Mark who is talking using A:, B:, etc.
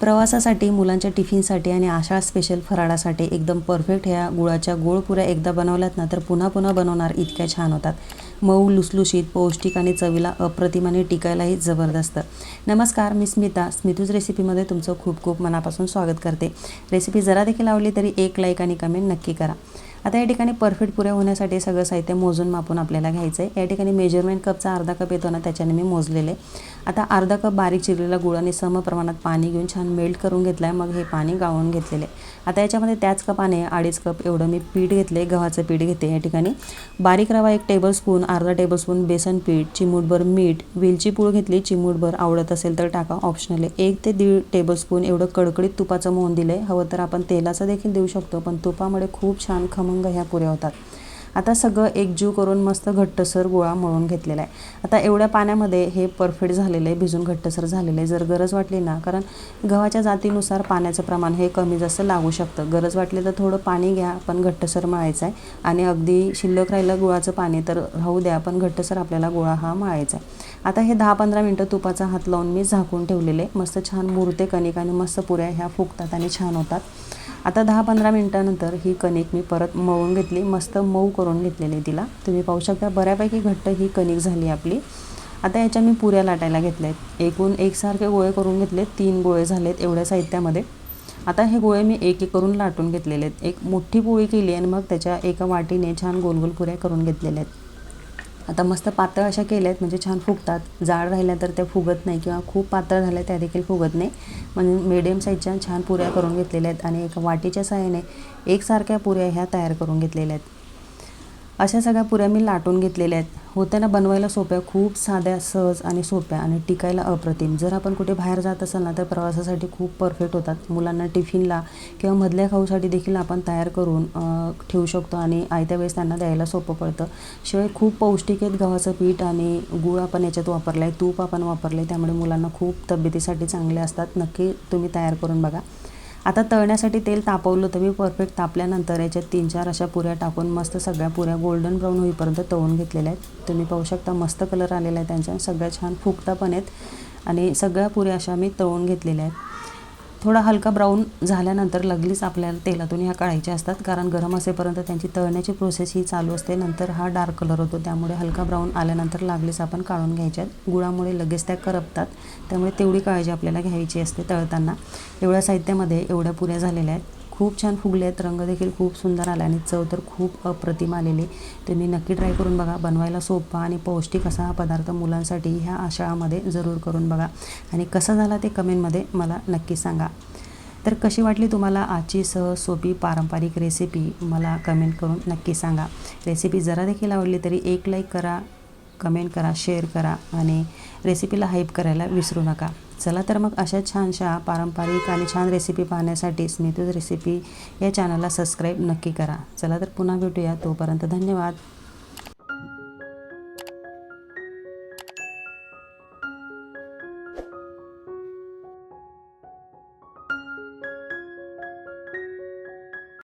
A: प्रवासासाठी, मुलांच्या टिफिनसाठी आणि आषाढ स्पेशल फराळासाठी एकदम परफेक्ट ह्या गुळाच्या गोड पुऱ्या एकदा बनवल्यात ना तर पुन्हा पुन्हा बनवणार इतक्या छान होतात. मऊ, लुसलुशीत, पौष्टिक आणि चवीला अप्रतिम आणि टिकायलाही जबरदस्त. नमस्कार, मी स्मिता. स्मितूज रेसिपीमध्ये तुमचं खूप खूप मनापासून स्वागत करते. रेसिपी जरा देखील आवडली तरी एक लाईक आणि कमेंट नक्की करा. आता या ठिकाणी परफेक्ट पुऱ्या होण्यासाठी सगळं साहित्य मोजून मापून आपल्याला घ्यायचं आहे. या ठिकाणी मेजरमेंट कपचा अर्धा कप येतो ना, त्याच्याने मी मोजलेले. आता अर्धा कप बारीक चिरलेला गुळ आणि सम प्रमाणात पाणी घेऊन छान मेल्ट करून घेतलं आहे. मग हे पाणी गाळून घेतलेले. आता याच्यामध्ये त्याच कपाने 2.5 कप एवढं मी पीठ घेतले, गव्हाचं पीठ घेते. या ठिकाणी बारीक रवा 1 टेबलस्पून, अर्धा टेबलस्पून बेसन पीठ, चिमूटभर मीठ, वेलची पूड घेतली चिमूटभर, आवडत असेल तर टाका, ऑप्शनल आहे. 1 ते 1.5 टेबलस्पून एवढं कडकडीत तुपाचं मोहन दिलं आहे. हवं तर आपण तेलाचं देखील देऊ शकतो, पण तुपामुळे खूप छान खमंग ह्या पुऱ्या होतात. आता सगळं एकजीव करून मस्त घट्टसर गोळा मळून घेतलेला आहे. आता एवढ्या पाण्यामध्ये हे परफेक्ट झालेलं आहे, भिजून घट्टसर झालेलं आहे. जर गरज वाटली ना, कारण गव्हाच्या जातीनुसार पाण्याचं प्रमाण हे कमी जास्त लागू शकतं. गरज वाटली तर थोडं पाणी घ्या, पण घट्टसर मळायचं आहे. आणि अगदी शिल्लक राहिलं गुळाचं पाणी तर राहू द्या, पण घट्टसर आपल्याला गोळा हा मळायचा आहे. आता हे 10-15 मिनटं तुपाचा हात लावून मी झाकून ठेवलेले. मस्त छान मुरते कणिक आणि मस्त पुऱ्या ह्या फुगतात आणि छान होतात. आता 10-15 मिनटानंतर ही कणिक मी परत मळून घेतली, मस्त मऊ करून घेतलेली तिला. तुम्ही पाहू शकता बऱ्यापैकी घट्ट ही कणिक झाली आपली. आता याच्या मी पुऱ्या लाटायला घेतल्या आहेत. एकूण एकसारखे गोळे करून घेतलेत. 3 गोळे झालेत एवढ्या साहित्यामध्ये. आता हे गोळे मी एक करून लाटून घेतलेले आहेत. एक मोठी पोळी केली आणि मग त्याच्या एका वाटीने छान गोल पुऱ्या करून घेतलेल्या आहेत. आता मस्त पातळ अशा केल्या आहेत म्हणजे छान फुगतात. जाड राहिल्या तर त्या फुगत नाही, किंवा खूप पातळ झाल्या त्या देखील फुगत नाही. म्हणजे मीडियम साईजच्या छान पुऱ्या करून घेतलेल्या आहेत आणि एका वाटीच्या सहाय्याने एकसारख्या पुऱ्या ह्या तयार करून घेतलेल्या आहेत. अशा सगळ्या पुऱ्या मी लाटून घेतलेल्या आहेत. होत्याना बनवायला सोप्या, खूप साध्या, सहज आणि सोप्या आणि टिकायला अप्रतिम. जर आपण कुठे बाहेर जात असाल ना तर प्रवासासाठी खूप परफेक्ट होतात. मुलांना टिफिनला किंवा मधल्या खाऊसाठी देखील आपण तयार करून ठेवू शकतो आणि आयत्या वेळेस त्यांना द्यायला सोपं पडतं. शिवाय खूप पौष्टिक आहेत. गव्हाचं पीठ आणि गूळ आपण याच्यात वापरला आहे, तूप आपण वापरले, त्यामुळे मुलांना खूप तब्येतीसाठी चांगले असतात. नक्की तुम्ही तयार करून बघा. आता तळण्यासाठी तेल तापवलं तर मी परफेक्ट तापल्यानंतर याच्यात 3-4 अशा पुऱ्या टाकून मस्त सगळ्या पुऱ्या गोल्डन ब्राऊन होईपर्यंत तळून घेतलेल्या आहेत. तुम्ही पाहू शकता मस्त कलर आलेला आहे त्यांच्या. सगळ्या छान फुगता पण आहेत आणि सगळ्या पुऱ्या अशा मी तळून घेतलेल्या आहेत. थोडा हलका ब्राऊन झाल्यानंतर लगेच आपल्याला तेलातून ह्या काढायच्या असतात, कारण गरम असेपर्यंत त्यांची तळण्याची प्रोसेस ही चालू असते. नंतर हा डार्क कलर होतो, त्यामुळे हलका ब्राऊन आल्यानंतर लागलीच आपण काढून घ्यायच्यात. गुळामुळे लगेच त्या करपतात, त्यामुळे तेवढी काळजी आपल्याला घ्यायची असते तळताना. एवढ्या साहित्यामध्ये एवढ्या पुऱ्या झालेल्या आहेत. खूप छान फुगले आहेत. रंग देखील खूप सुंदर आला आणि चव तर खूप अप्रतिम आलेली. तुम्ही नक्की ट्राय करून बघा. बनवायला सोपा आणि पौष्टिक असा हा पदार्थ मुलांसाठी ह्या आषाढामध्ये जरूर करून बघा आणि कसा झाला ते कमेंटमध्ये मला नक्की सांगा. तर कशी वाटली तुम्हाला आजची सहज सोपी पारंपरिक रेसिपी मला कमेंट करून नक्की सांगा. रेसिपी जरा देखील आवडली तरी एक लाईक करा, कमेंट करा, शेअर करा आणि रेसिपीला हाईप करायला विसरू नका. चला तर मग अशा छानशा पारंपरिक आणि छान रेसिपी पाहण्यासाठी स्मितूज रेसिपी या चॅनलला सबस्क्राईब नक्की करा. चला तर पुन्हा भेटूया. तोपर्यंत धन्यवाद.